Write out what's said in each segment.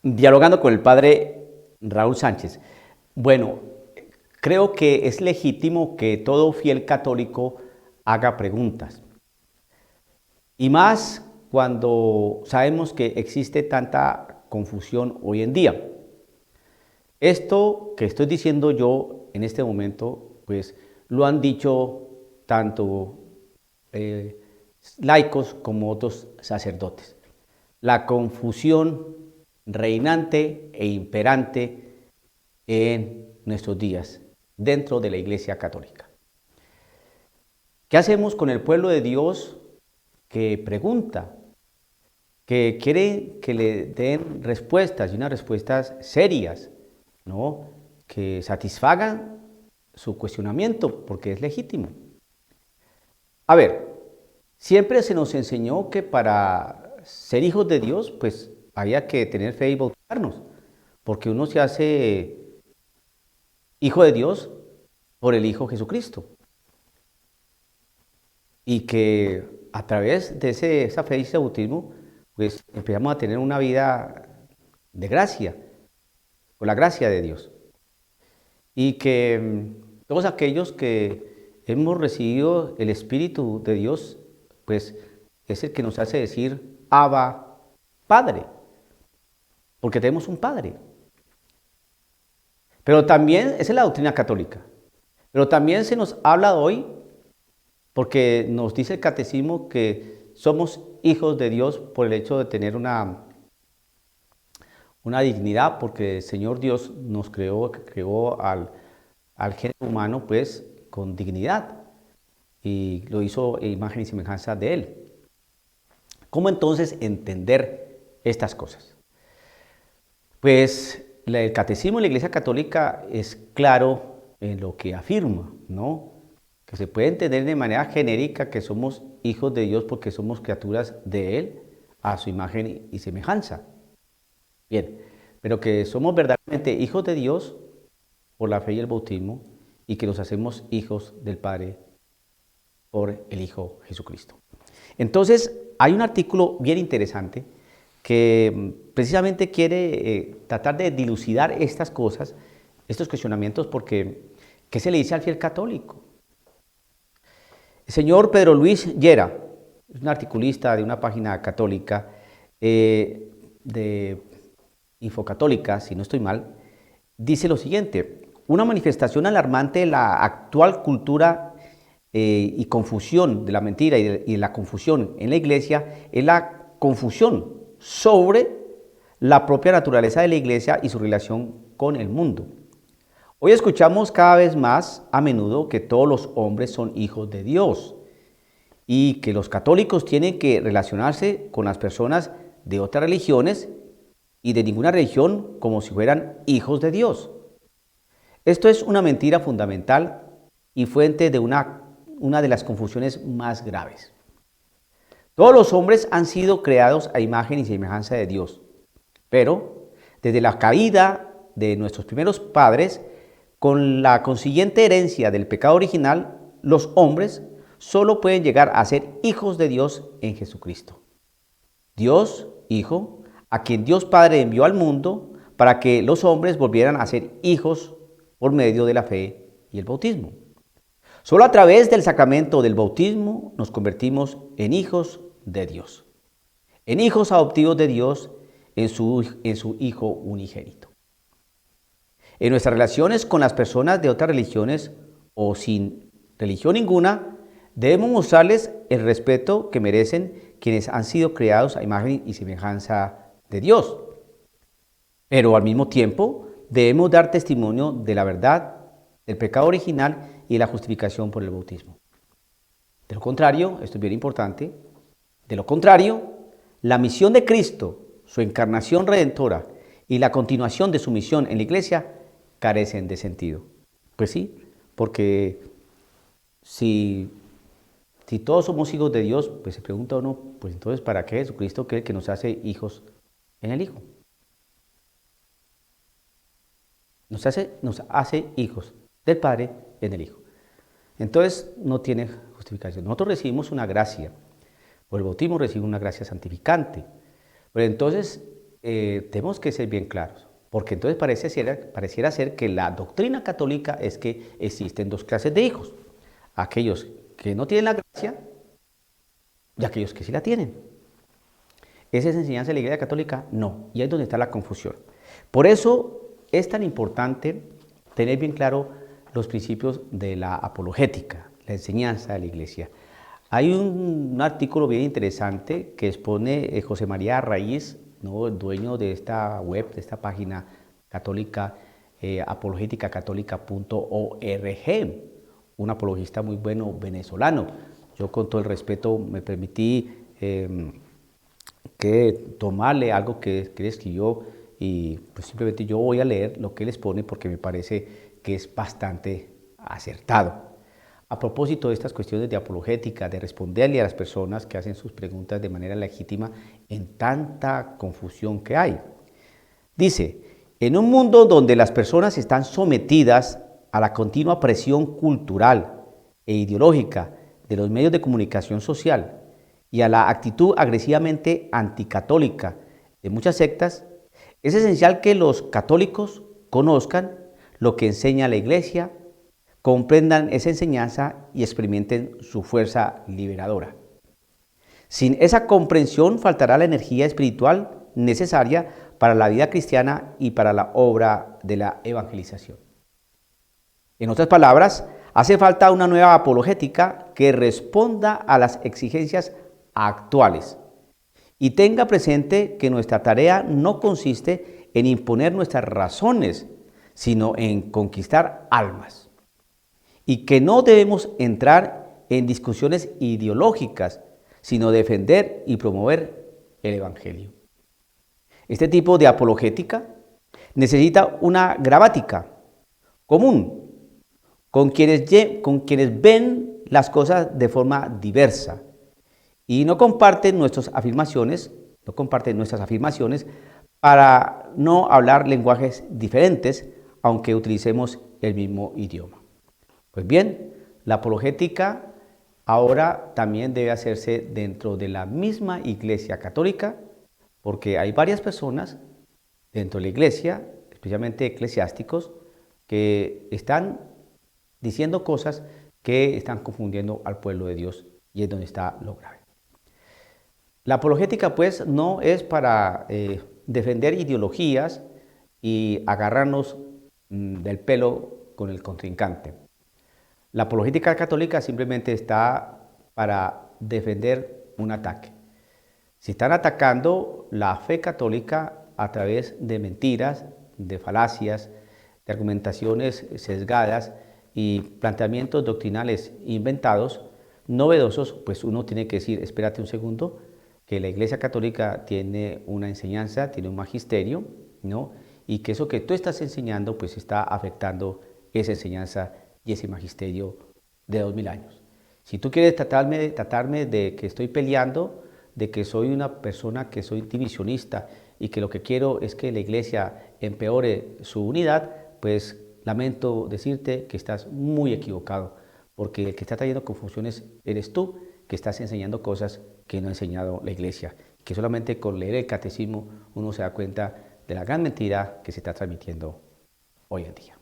Dialogando con el padre Raúl Sánchez. Bueno, creo que es legítimo que todo fiel católico haga preguntas. Y más cuando sabemos que existe tanta confusión hoy en día. Esto que estoy diciendo yo en este momento, pues lo han dicho tanto eh, laicos como otros sacerdotes. La confusión reinante e imperante en nuestros días dentro de la Iglesia Católica. ¿Qué hacemos con el pueblo de Dios que pregunta, que quiere que le den respuestas y unas respuestas serias, ¿no? Que satisfagan su cuestionamiento, porque es legítimo? A ver, siempre se nos enseñó que para ser hijos de Dios, pues había que tener fe y bautizarnos, porque uno se hace hijo de Dios por el Hijo Jesucristo. Y que a través de esa fe y ese bautismo, pues empezamos a tener una vida de gracia, con la gracia de Dios. Y que todos aquellos que hemos recibido el Espíritu de Dios, pues es el que nos hace decir Abba, Padre, porque tenemos un Padre. Pero también, esa es la doctrina católica, pero también se nos habla hoy, porque nos dice el catecismo que somos hijos de Dios por el hecho de tener una dignidad, porque el Señor Dios nos creó al género humano pues con dignidad y lo hizo en imagen y semejanza de Él. ¿Cómo entonces entender estas cosas? Pues el catecismo de la Iglesia Católica es claro en lo que afirma, ¿no? Que se puede entender de manera genérica que somos hijos de Dios porque somos criaturas de Él a su imagen y semejanza. Bien, pero que somos verdaderamente hijos de Dios por la fe y el bautismo y que nos hacemos hijos del Padre por el Hijo Jesucristo. Entonces, hay un artículo bien interesante que precisamente quiere tratar de dilucidar estas cosas, estos cuestionamientos, porque ¿qué se le dice al fiel católico? El señor Pedro Luis Llera, es un articulista de una página católica, de Infocatólica, si no estoy mal, dice lo siguiente: una manifestación alarmante de la actual cultura y confusión de la mentira y de la confusión en la Iglesia es la confusión sobre la propia naturaleza de la Iglesia y su relación con el mundo. Hoy escuchamos cada vez más a menudo que todos los hombres son hijos de Dios y que los católicos tienen que relacionarse con las personas de otras religiones y de ninguna religión como si fueran hijos de Dios. Esto es una mentira fundamental y fuente de una de las confusiones más graves. Todos los hombres han sido creados a imagen y semejanza de Dios, pero desde la caída de nuestros primeros padres, con la consiguiente herencia del pecado original, los hombres solo pueden llegar a ser hijos de Dios en Jesucristo. Dios, Hijo, a quien Dios Padre envió al mundo para que los hombres volvieran a ser hijos por medio de la fe y el bautismo. Solo a través del sacramento del bautismo nos convertimos en hijos de Dios, en hijos adoptivos de Dios en su Hijo unigénito. En nuestras relaciones con las personas de otras religiones o sin religión ninguna, debemos mostrarles el respeto que merecen quienes han sido creados a imagen y semejanza de Dios. Pero al mismo tiempo debemos dar testimonio de la verdad, del pecado original y de la justificación por el bautismo. De lo contrario, esto es bien importante, de lo contrario, la misión de Cristo, su encarnación redentora y la continuación de su misión en la Iglesia carecen de sentido. Pues sí, porque si todos somos hijos de Dios, pues se pregunta uno, pues entonces ¿para qué Jesucristo cree que nos hace hijos en el Hijo? Nos hace hijos del Padre en el Hijo. Entonces no tiene justificación. Nosotros recibimos una gracia, por el bautismo recibimos una gracia santificante. Pero entonces tenemos que ser bien claros, porque entonces pareciera ser que la doctrina católica es que existen dos clases de hijos, aquellos que no tienen la gracia y aquellos que sí la tienen. ¿Esa es enseñanza de la Iglesia Católica? No, y ahí es donde está la confusión. Por eso es tan importante tener bien claro los principios de la apologética, la enseñanza de la Iglesia. Hay un artículo bien interesante que expone José María Arraiz, ¿no?, el dueño de esta web, de esta página católica, apologéticacatólica.org, un apologista muy bueno venezolano. Yo con todo el respeto me permití que tomarle algo que él escribió y pues simplemente yo voy a leer lo que él expone porque me parece que es bastante acertado. A propósito de estas cuestiones de apologética, de responderle a las personas que hacen sus preguntas de manera legítima en tanta confusión que hay. Dice, en un mundo donde las personas están sometidas a la continua presión cultural e ideológica de los medios de comunicación social y a la actitud agresivamente anticatólica de muchas sectas, es esencial que los católicos conozcan lo que enseña la Iglesia, comprendan esa enseñanza y experimenten su fuerza liberadora. Sin esa comprensión faltará la energía espiritual necesaria para la vida cristiana y para la obra de la evangelización. En otras palabras, hace falta una nueva apologética que responda a las exigencias actuales y tenga presente que nuestra tarea no consiste en imponer nuestras razones, sino en conquistar almas. Y que no debemos entrar en discusiones ideológicas, sino defender y promover el Evangelio. Este tipo de apologética necesita una gramática común, con quienes ven las cosas de forma diversa y no comparten nuestras afirmaciones para no hablar lenguajes diferentes, aunque utilicemos el mismo idioma. Pues bien, la apologética ahora también debe hacerse dentro de la misma Iglesia Católica, porque hay varias personas dentro de la Iglesia, especialmente eclesiásticos, que están diciendo cosas que están confundiendo al pueblo de Dios, y es donde está lo grave. La apologética, pues, no es para defender ideologías y agarrarnos del pelo con el contrincante. La apologética católica simplemente está para defender un ataque. Si están atacando la fe católica a través de mentiras, de falacias, de argumentaciones sesgadas y planteamientos doctrinales inventados, novedosos, pues uno tiene que decir, espérate un segundo, que la Iglesia Católica tiene una enseñanza, tiene un magisterio, ¿no?, y que eso que tú estás enseñando pues está afectando esa enseñanza y ese magisterio de 2000 años. Si tú quieres tratarme de que estoy peleando, de que soy una persona que soy divisionista y que lo que quiero es que la Iglesia empeore su unidad, pues lamento decirte que estás muy equivocado, porque el que está trayendo confusiones eres tú, que estás enseñando cosas que no ha enseñado la Iglesia, que solamente con leer el catecismo uno se da cuenta de la gran mentira que se está transmitiendo hoy en día.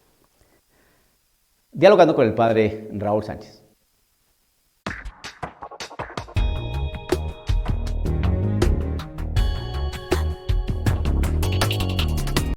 Dialogando con el padre Raúl Sánchez.